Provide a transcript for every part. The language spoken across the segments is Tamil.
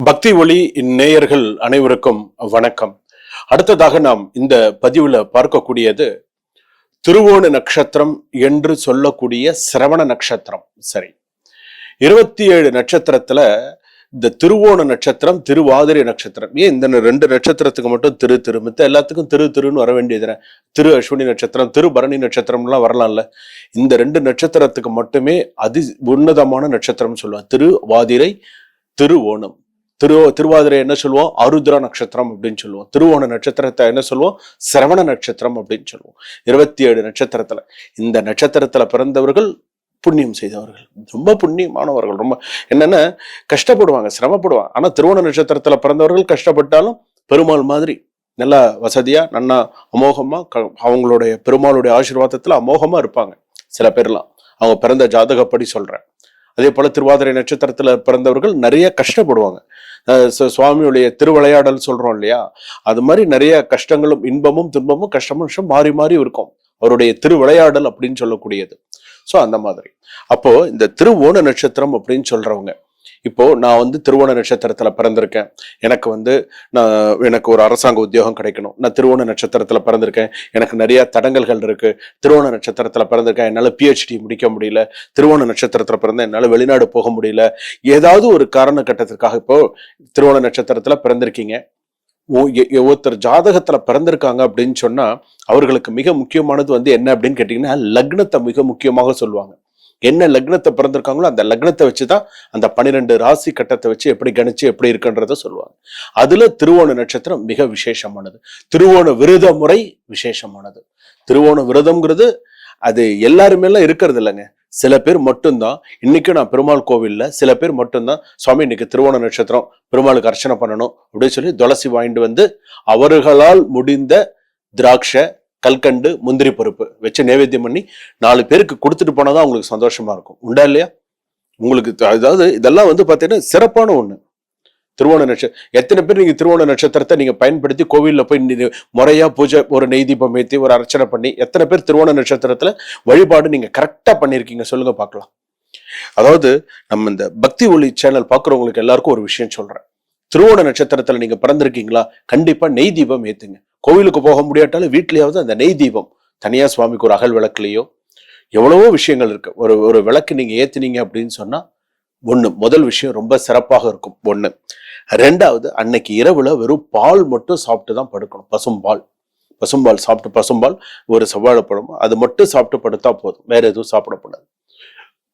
பக்தி ஒளி நேயர்கள் அனைவருக்கும் வணக்கம். அடுத்ததாக நாம் இந்த பதிவுல பார்க்கக்கூடியது திருவோண நட்சத்திரம் என்று சொல்லக்கூடிய சிரவண நட்சத்திரம். சரி, 27 நட்சத்திரத்துல இந்த திருவோண நட்சத்திரம், திருவாதிரை நட்சத்திரம், ஏன் இந்த ரெண்டு நட்சத்திரத்துக்கு மட்டும் மித்த எல்லாத்துக்கும் திருன்னு வர வேண்டியது? திரு அஸ்வினி நட்சத்திரம், திரு பரணி நட்சத்திரம்லாம் வரலாம்ல. இந்த ரெண்டு நட்சத்திரத்துக்கு மட்டுமே உன்னதமான நட்சத்திரம் சொல்லுவாங்க. திருவாதிரை, திருவோணம். திருவாதிரை என்ன சொல்லுவோம்? ஆருத்ரா நட்சத்திரம் அப்படின்னு சொல்லுவோம். திருவோண நட்சத்திரத்தை என்ன சொல்லுவோம்? சிரவண நட்சத்திரம் அப்படின்னு சொல்லுவோம். 27 நட்சத்திரத்துல இந்த நட்சத்திரத்துல பிறந்தவர்கள் புண்ணியம் செய்தவர்கள், ரொம்ப புண்ணியமானவர்கள். ரொம்ப என்னன்னா கஷ்டப்படுவாங்க, சிரமப்படுவாங்க. ஆனா திருவோண நட்சத்திரத்துல பிறந்தவர்கள் கஷ்டப்பட்டாலும் பெருமாள் மாதிரி நல்லா வசதியா நன்னா அமோகமா அவங்களுடைய பெருமாளுடைய ஆசீர்வாதத்துல அமோகமா இருப்பாங்க. சில பேர்லாம் அவங்க பிறந்த ஜாதகப்படி சொல்றேன். அதே போல திருவாதிரை நட்சத்திரத்துல பிறந்தவர்கள் நிறைய கஷ்டப்படுவாங்க. சுவாமியுடைய திருவிளையாடல் சொல்றோம் இல்லையா, அது மாதிரி நிறைய கஷ்டங்களும் இன்பமும் துன்பமும் கஷ்டமும் மாறி மாறி இருக்கும். அவருடைய திருவிளையாடல் அப்படின்னு சொல்லக்கூடியது. சோ அந்த மாதிரி அப்போ இந்த திருவோண நட்சத்திரம் அப்படின்னு சொல்றவங்க, இப்போ நான் திருவோண நட்சத்திரத்துல பிறந்திருக்கேன், எனக்கு ஒரு அரசாங்க உத்தியோகம் கிடைக்கணும், நான் திருவோண நட்சத்திரத்துல பிறந்திருக்கேன், எனக்கு நிறைய தடங்கல்கள் இருக்கு, திருவோண நட்சத்திரத்துல பிறந்திருக்கேன், என்னால PhD முடிக்க முடியல, திருவோண நட்சத்திரத்துல பிறந்த என்னால வெளிநாடு போக முடியல, ஏதாவது ஒரு காரண கட்டத்திற்காக இப்போ திருவோண நட்சத்திரத்துல பிறந்திருக்கீங்க, ஒருத்தர் ஜாதகத்துல பிறந்திருக்காங்க அப்படின்னு சொன்னா அவர்களுக்கு மிக முக்கியமானது என்ன அப்படின்னு கேட்டீங்கன்னா லக்னத்தை மிக முக்கியமாக சொல்லுவாங்க. என்ன லக்னத்தை பிறந்திருக்காங்களோ அந்த லக்னத்தை வச்சுதான் அந்த 12 ராசி கட்டத்தை வச்சு எப்படி கணிச்சு எப்படி இருக்குன்றத சொல்லுவாங்க. அதுல திருவோண நட்சத்திரம் மிக விசேஷமானது. திருவோண விரத முறை விசேஷமானது. திருவோண விரதம்ங்கிறது அது எல்லாருமே எல்லாம் இருக்கிறது இல்லைங்க. சில பேர் மட்டும்தான். இன்னைக்கு நான் பெருமாள் கோவில்ல சில பேர் மட்டும்தான் சுவாமி இன்னைக்கு திருவோண நட்சத்திரம், பெருமாளுக்கு அர்ச்சனை பண்ணணும் அப்படின்னு சொல்லி துளசி வாங்கிட்டு அவர்களால் முடிந்த திராட்சை, கல்கண்டு, முந்திரி பருப்பு வச்சு நைவேத்தியம் பண்ணி 4 பேருக்கு கொடுத்துட்டு போனாதான் உங்களுக்கு சந்தோஷமா இருக்கும். உண்டா இல்லையா? உங்களுக்கு அதாவது இதெல்லாம் பாத்தீங்கன்னா சிறப்பான ஒண்ணு. திருவோண நட்சத்திரம் எத்தனை பேர் நீங்க திருவோண நட்சத்திரத்தை நீங்க பயன்படுத்தி கோவில்ல போய் முறையா பூஜை, ஒரு நெய் தீபம் ஏற்றி ஒரு அர்ச்சனை பண்ணி எத்தனை பேர் திருவோண நட்சத்திரத்துல வழிபாடு நீங்க கரெக்டா பண்ணிருக்கீங்க சொல்லுங்க பார்க்கலாம். அதாவது நம்ம இந்த பக்தி ஒளி சேனல் பாக்குறவங்களுக்கு எல்லாருக்கும் ஒரு விஷயம் சொல்றேன். திருவோண நட்சத்திரத்துல நீங்க பிறந்திருக்கீங்களா, கண்டிப்பா நெய் தீபம் ஏத்துங்க. கோவிலுக்கு போக முடியாட்டாலும் வீட்லயாவது அந்த நெய் தீபம், தனியா சுவாமிக்கு ஒரு அகல் விளக்குலயோ எவ்வளவோ விஷயங்கள் இருக்கு. ஒரு விளக்கு நீங்க ஏத்துனீங்க அப்படின்னு சொன்னா முதல் விஷயம் ரொம்ப சிறப்பாக இருக்கும். ரெண்டாவது, அன்னைக்கு இரவுல வெறும் பால் மட்டும் சாப்பிட்டு தான் படுக்கணும். பசும்பால் சாப்பிட்டு, பசும்பால் ஒரு செவ்வாழைப்பழம் அது மட்டும் சாப்பிட்டு படுத்தா போதும், வேற எதுவும் சாப்பிடக்கூடாது.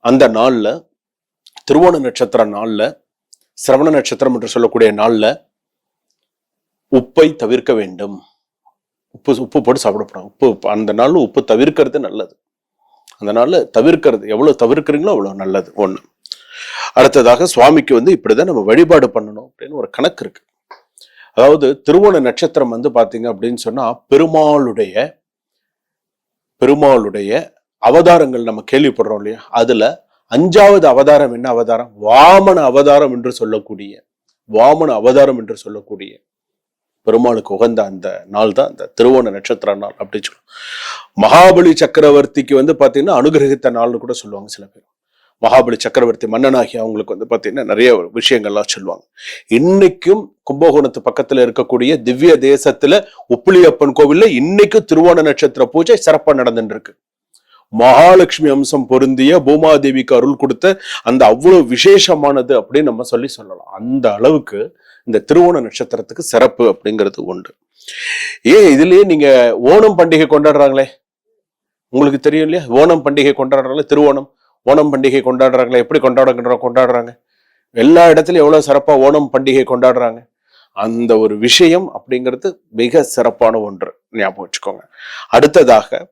அந்த நாள்ல, திருவோண நட்சத்திர நாள்ல, சிரவண நட்சத்திரம் என்று சொல்லக்கூடிய நாள்ல உப்பை தவிர்க்க வேண்டும். உப்பு போட்டு சாப்பிடப்படும். உப்பு அந்த நாள்ல உப்பு தவிர்க்கிறது நல்லது. அந்த நாள்ல தவிர்க்கிறது எவ்வளவு தவிர்க்கிறீங்களோ அவ்வளவு நல்லது. ஒண்ணு. அடுத்ததாக சுவாமிக்கு இப்படிதான் நம்ம வழிபாடு பண்ணணும் அப்படின்னு ஒரு கணக்கு இருக்கு. அதாவது திருவோண நட்சத்திரம் பாத்தீங்க அப்படின்னு சொன்னா பெருமாளுடைய அவதாரங்கள் நம்ம கேள்விப்படுறோம் இல்லையா, அதுல 5வது அவதாரம் என்ன அவதாரம்? வாமன அவதாரம் என்று சொல்லக்கூடிய பெருமாளுக்கு உகந்த அந்த நாள் தான் அந்த திருவோண நட்சத்திர நாள் அப்படின்னு சொல்லுவோம். மகாபலி சக்கரவர்த்திக்கு பாத்தீங்கன்னா அனுகிரகித்த நாள்னு கூட சொல்லுவாங்க சில பேர். மகாபலி சக்கரவர்த்தி மன்னனாகி அவங்களுக்கு பாத்தீங்கன்னா நிறைய விஷயங்கள்லாம் சொல்லுவாங்க. இன்னைக்கும் கும்பகோணத்து பக்கத்துல இருக்கக்கூடிய திவ்ய தேசத்துல உப்புளியப்பன் கோவில்ல இன்னைக்கும் திருவோண நட்சத்திர பூஜை சிறப்பா நடந்துட்டு இருக்கு. மகாலட்சுமி அம்சம் பொருந்திய பூமாதேவிக்கு அருள் கொடுத்த அந்த அவ்வளவு விசேஷமானது அப்படின்னு நம்ம சொல்லலாம். அந்த அளவுக்கு இந்த திருவோண நட்சத்திரத்துக்கு சிறப்பு அப்படிங்கிறது உண்டு. இதுலயே நீங்க ஓணம் பண்டிகை கொண்டாடுறாங்களே, உங்களுக்கு தெரியும் இல்லையா? ஓணம் பண்டிகை கொண்டாடுறாங்களே, ஓணம் பண்டிகை கொண்டாடுறாங்களே. எப்படி கொண்டாடுறாங்க? எல்லா இடத்துலயும் எவ்வளவு சிறப்பா ஓணம் பண்டிகை கொண்டாடுறாங்க. அந்த ஒரு விஷயம் அப்படிங்கிறது மிக சிறப்பான ஒன்று, ஞாபகம் வச்சுக்கோங்க. அடுத்ததாக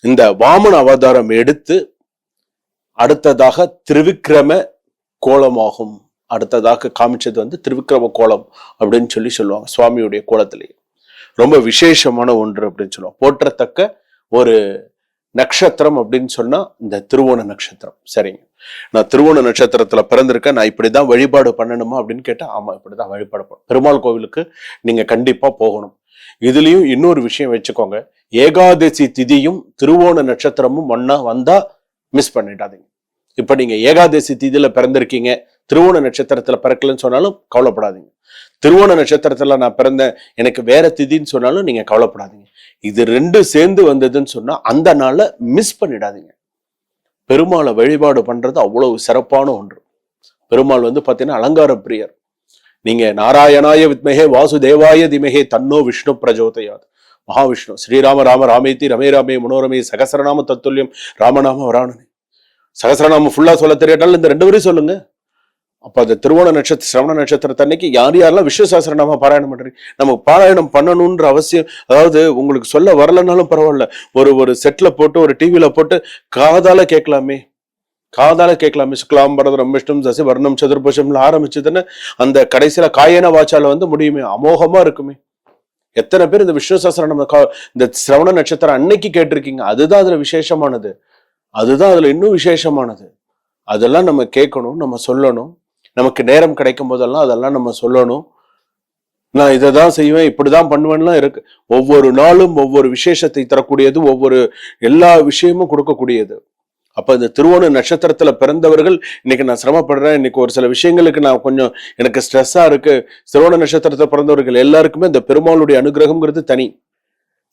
இந்த வாமன அவதாரம் எடுத்து அடுத்ததாக திருவிக்கிரம கோலமாகும். அடுத்ததாக காமிச்சது திருவிக்கிரம கோலம் அப்படின்னு சொல்லுவாங்க. சுவாமியுடைய கோலத்திலேயே ரொம்ப விசேஷமான ஒன்று அப்படின்னு சொல்லுவாங்க. போற்றத்தக்க ஒரு நட்சத்திரம் அப்படின்னு சொன்னா இந்த திருவோண நட்சத்திரம். சரிங்க, நான் திருவோண நட்சத்திரத்துல பிறந்திருக்கேன், நான் இப்படிதான் வழிபாடு பண்ணணுமா அப்படின்னு கேட்டா ஆமா, இப்படிதான் வழிபாடு பண்ணணும். பெருமாள் கோவிலுக்கு நீங்க கண்டிப்பா போகணும். இதுலயும் இன்னொரு விஷயம் வச்சுக்கோங்க, ஏகாதசி திதியும் திருவோண நட்சத்திரமும் ஒன்னா வந்தா மிஸ் பண்ணிடாதீங்க. இப்ப நீங்க ஏகாதசி திதியில பிறந்திருக்கீங்க, திருவோண நட்சத்திரத்துல பிறக்கலன்னு சொன்னாலும் கவலைப்படாதீங்க. திருவோண நட்சத்திரத்துல நான் பிறந்தேன், எனக்கு வேற திதின்னு சொன்னாலும் நீங்க கவலைப்படாதீங்க. இது ரெண்டு சேர்ந்து வந்ததுன்னு சொன்னா அந்த நாளை மிஸ் பண்ணிடாதீங்க. பெருமாளை வழிபாடு பண்றது அவ்வளவு சிறப்பான ஒன்று. பெருமாள் பாத்தீங்கன்னா அலங்கார பிரியர். நீங்க நாராயணாய வித்மகே வாசுதேவாய திமகே தன்னோ விஷ்ணு பிரஜோதயாத். மகாவிஷ்ணு ஸ்ரீராம ராம ராமேதி ரமே ராமே மனோரமே சகசரநாம தத்துல்யம் ராமநாம வராணனே. சகசரநாமம் ஃபுல்லா சொல்ல தெரியாட்டாலும் இந்த 2 வரையும் சொல்லுங்க. அப்ப அந்த திருவோண நட்சத்திர சிரவண நட்சத்திரத்தன்னைக்கு யாரெல்லாம் விஷ்ணு சகசரநாம பாராயணம் பண்றீங்க, நமக்கு பாராயணம் பண்ணணும்ன்ற அவசியம். அதாவது உங்களுக்கு சொல்ல வரலன்னாலும் பரவாயில்ல, ஒரு செட்ல போட்டு ஒரு டிவில போட்டு காதால கேட்கலாமே. சுக்லாம் பரதரம் விஷ்ணும் சசி வர்ணம் சதுர்புஷம்ல ஆரம்பிச்சதுன்னு அந்த கடைசியில காயன வாச்சால முடியுமே, அமோகமா இருக்குமே. எத்தனை பேர் இந்த விஷ்ணு சஹஸ்ரநாமம் இந்த சிரவண நட்சத்திரம் அன்னைக்கு கேட்டிருக்கீங்க. அதுதான் அதுல விசேஷமானது. அதுதான் அதுல இன்னும் விசேஷமானது. அதெல்லாம் நம்ம கேட்கணும், நம்ம சொல்லணும். நமக்கு நேரம் கிடைக்கும் போதெல்லாம் அதெல்லாம் நம்ம சொல்லணும். நான் இதை தான் செய்வேன், இப்படிதான் பண்ணுவேன்லாம் இருக்கு. ஒவ்வொரு நாளும் ஒவ்வொரு விசேஷத்தை தரக்கூடியது, ஒவ்வொரு எல்லா விஷயமும் கொடுக்கக்கூடியது. அப்ப இந்த திருவோண நட்சத்திரத்துல பிறந்தவர்கள் இன்னைக்கு நான் சிரமப்படுறேன், இன்னைக்கு ஒரு சில விஷயங்களுக்கு நான் கொஞ்சம் எனக்கு ஸ்ட்ரெஸ்ஸா இருக்கு. திருவோண நட்சத்திரத்துல பிறந்தவர்கள் எல்லாருக்குமே இந்த பெருமாளுடைய அனுகிரகம்ங்கிறது தனி.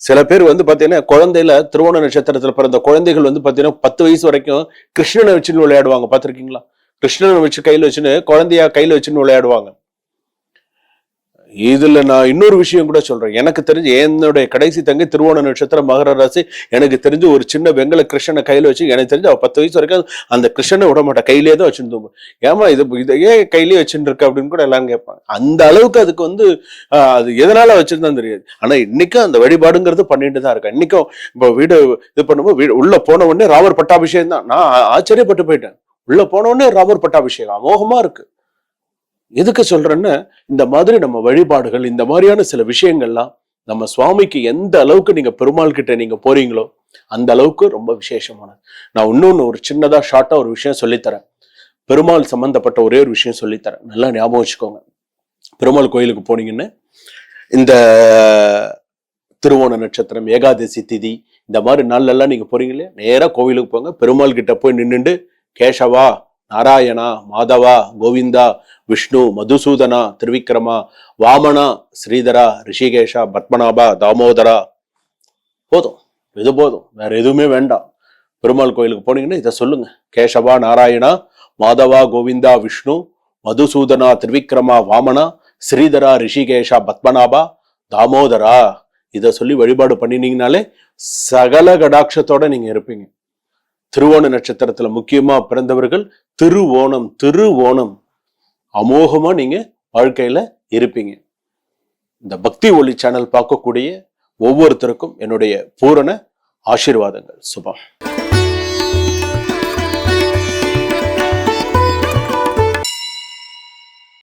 சில பேர் பாத்தீங்கன்னா குழந்தையில திருவோண நட்சத்திரத்துல பிறந்த குழந்தைகள் பாத்தீங்கன்னா 10 வயசு வரைக்கும் கிருஷ்ணனை வச்சுன்னு விளையாடுவாங்க. பாத்திருக்கீங்களா? கிருஷ்ணனை வச்சு கையில வச்சுன்னு குழந்தையா கையில வச்சுன்னு விளையாடுவாங்க. இதுல நான் இன்னொரு விஷயம் கூட சொல்றேன். எனக்கு தெரிஞ்சு என்னுடைய கடைசி தங்கை திருவோண நட்சத்திரம் மகர ராசி. எனக்கு தெரிஞ்சு ஒரு சின்ன வெங்கல கிருஷ்ணனை கையில வச்சு, எனக்கு தெரிஞ்சு அவ 10 வயசு வரைக்கும் அந்த கிருஷ்ணனை விட மாட்டா, கையிலேயே தான் வச்சுருந்தோம். ஏமா இதையே கையிலேயே வச்சுட்டு இருக்க அப்படின்னு கூட எல்லாரும் கேட்பாங்க. அந்த அளவுக்கு அதுக்கு அது எதனால வச்சிருந்தான்னு தெரியாது. ஆனா இன்னைக்கும் அந்த வழிபாடுங்கிறது பண்ணிட்டு தான் இருக்கேன். இன்னைக்கும் இப்போ வீடு இது பண்ணும்போது உள்ள போன உடனே ராமர் பட்டாபிஷேகம் தான். நான் ஆச்சரியப்பட்டு போயிட்டேன். உள்ள போன உடனே ராமர் பட்டாபிஷேகம் அமோகமா இருக்கு. எதுக்கு சொல்றேன்னு, இந்த மாதிரி நம்ம வழிபாடுகள், இந்த மாதிரியான சில விஷயங்கள்லாம் நம்ம சுவாமிக்கு எந்த அளவுக்கு நீங்க பெருமாள் கிட்ட நீங்க போறீங்களோ அந்த அளவுக்கு ரொம்ப விசேஷமானது. நான் இன்னொன்னு ஒரு சின்னதா ஷார்ட்டா ஒரு விஷயம் சொல்லித்தரேன். பெருமாள் சம்பந்தப்பட்ட ஒரே ஒரு விஷயம் சொல்லித்தரேன், நல்லா ஞாபகம் வச்சுக்கோங்க. பெருமாள் கோயிலுக்கு போனீங்கன்னு இந்த திருவோண நட்சத்திரம், ஏகாதசி திதி, இந்த மாதிரி நாள்ல எல்லாம் நீங்க போறீங்களே, நேரா கோவிலுக்கு போங்க. பெருமாள் கிட்ட போய் நின்றுண்டு கேசவா, நாராயணா, மாதவா, கோவிந்தா, விஷ்ணு, மதுசூதனா, திருவிக்ரமா, வாமனா, ஸ்ரீதரா, ரிஷிகேஷா, பத்மநாபா, தாமோதரா, போதும். இது போதும், வேற எதுவுமே வேண்டாம். பெருமாள் கோயிலுக்கு போனீங்கன்னா இதை சொல்லுங்க. கேசவா, நாராயணா, மாதவா, கோவிந்தா, விஷ்ணு, மதுசூதனா, திருவிக்ரமா, வாமனா, ஸ்ரீதரா, ரிஷிகேஷா, பத்மநாபா, தாமோதரா, இதை சொல்லி வழிபாடு பண்ணினீங்கனாலே சகல கடாட்சத்தோட நீங்க இருப்பீங்க. திருவோண நட்சத்திரத்துல முக்கியமா பிறந்தவர்கள் திருவோணம் அமோகமா நீங்க வாழ்க்கையில இருப்பீங்க. இந்த பக்தி ஒளி சேனல் பார்க்கக்கூடிய ஒவ்வொருத்தருக்கும் என்னுடைய பூரண ஆசீர்வாதங்கள். சுபம்.